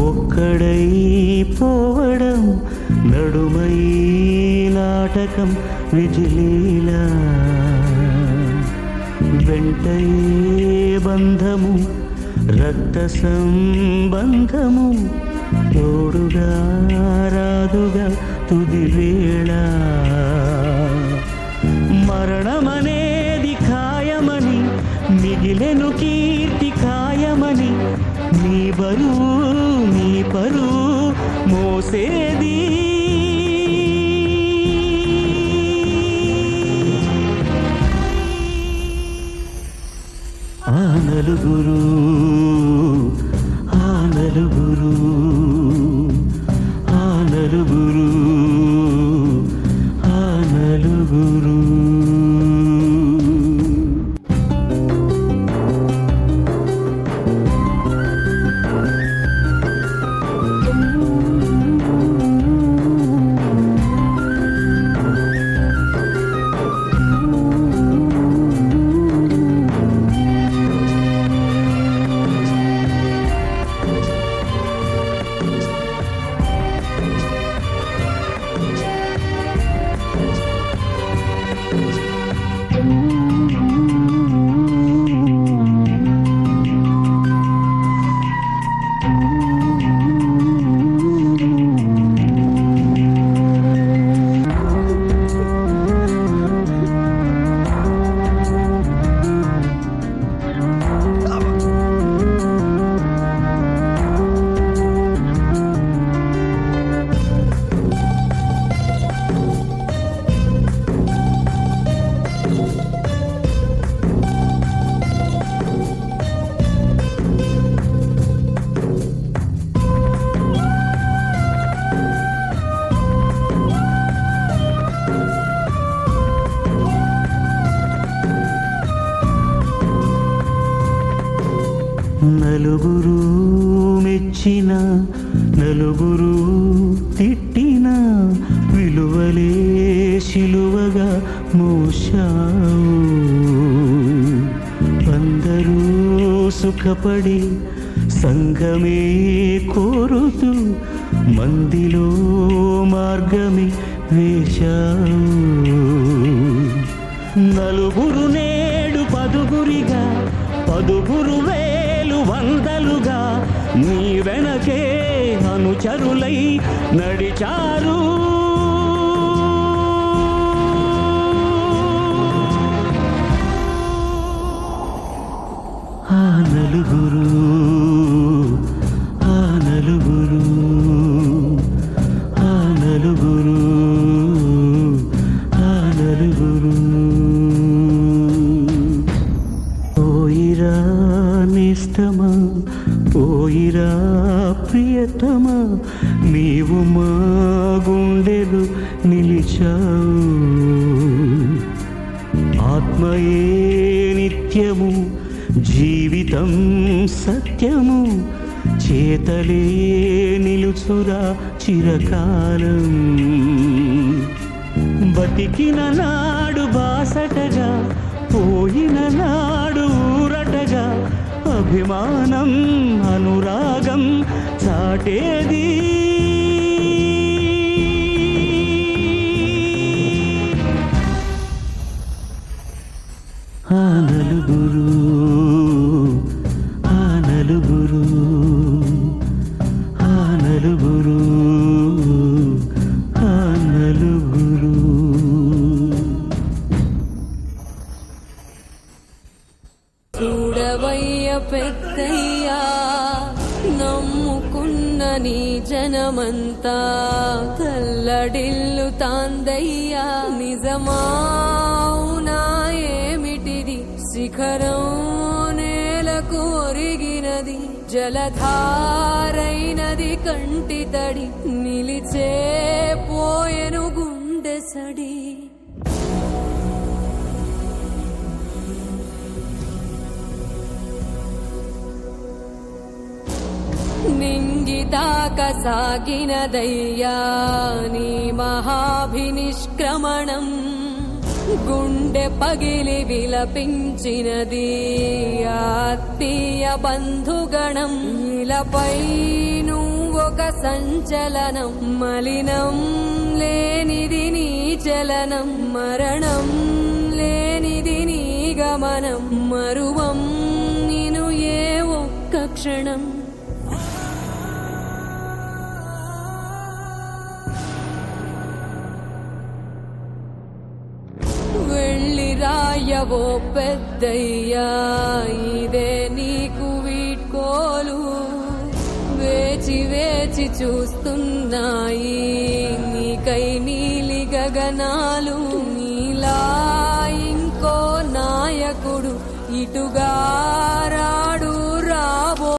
ఒక్కడై పోవడం నడుమై నాటకం విజిలీలా వెంటయే బంధము రక్త సంబంధము తోడుగా రాదుగా తుది వేళ మరణమనేది ఖాయమని మిగిలెను కీర్తి ఖాయమని నీ బరువు నీ పరువు మోసేది ఆ నలుగురు ఆ నలుగురు ఆ నలుగురు ఆ నలుగురు నలుగురు మెచ్చిన నలుగురు తిట్టిన విలువలే శిలువగా మోశావు అందరూ సుఖపడి సంఘమే కోరుతూ మందిలో మార్గమే వేశావు నలుగురు నేడు పదుగురిగా పదుగురు వేలు వందలుగా నీ వెనకే అనుచరులై నడిచారు ఆ నలుగురు ఆ నలుగురు ఆ నలుగురు ఆ నలుగురు పోయిరా నిష్టమా పోయిరా ప్రియతమా నీవు మా గుండెలు నిలిచావు ఆత్మయే నిత్యము జీవితం సత్యము చేతలే నిలుచురా చిరకాలం బతికిన నాడు బాసటగా పోయిన నాడు ఊరటగా అభిమానం అనురాగం చాటేది ఆ నలుగురు ఆ నలుగురు ఆ నలుగురు ఆ నలుగురు చూడవయ్య పెద్దయ్యా నమ్ముకున్న నీ జనమంతా కల్లడిల్లు తాందయ్యా నిజమావునా ఏమిటిది శిఖరం నేలకు ఒరిగినది జలధారైనది కంటి తడి నిలిచే పోయెను గుండె సడి నింగితాక సాగినదయ్యా నీ మహాభినిష్క్రమణం గుండె పగిలి విలపించినది ఆత్మీయ బంధుగణం ఇలపై నువ్వు సంచలనం మలినం లేనిది నీ చలనం మరణం లేనిది నీ గమనం మరువం నిను ఏ ఒక్క క్షణం వెళ్ళి రాయవో పెద్దయ్యా ఇదే నీకు వీడ్కోలు వేచి వేచి చూస్తున్నాయి నీకై నీలి గగనాలు నీలా ఇంకో నాయకుడు ఇటుగా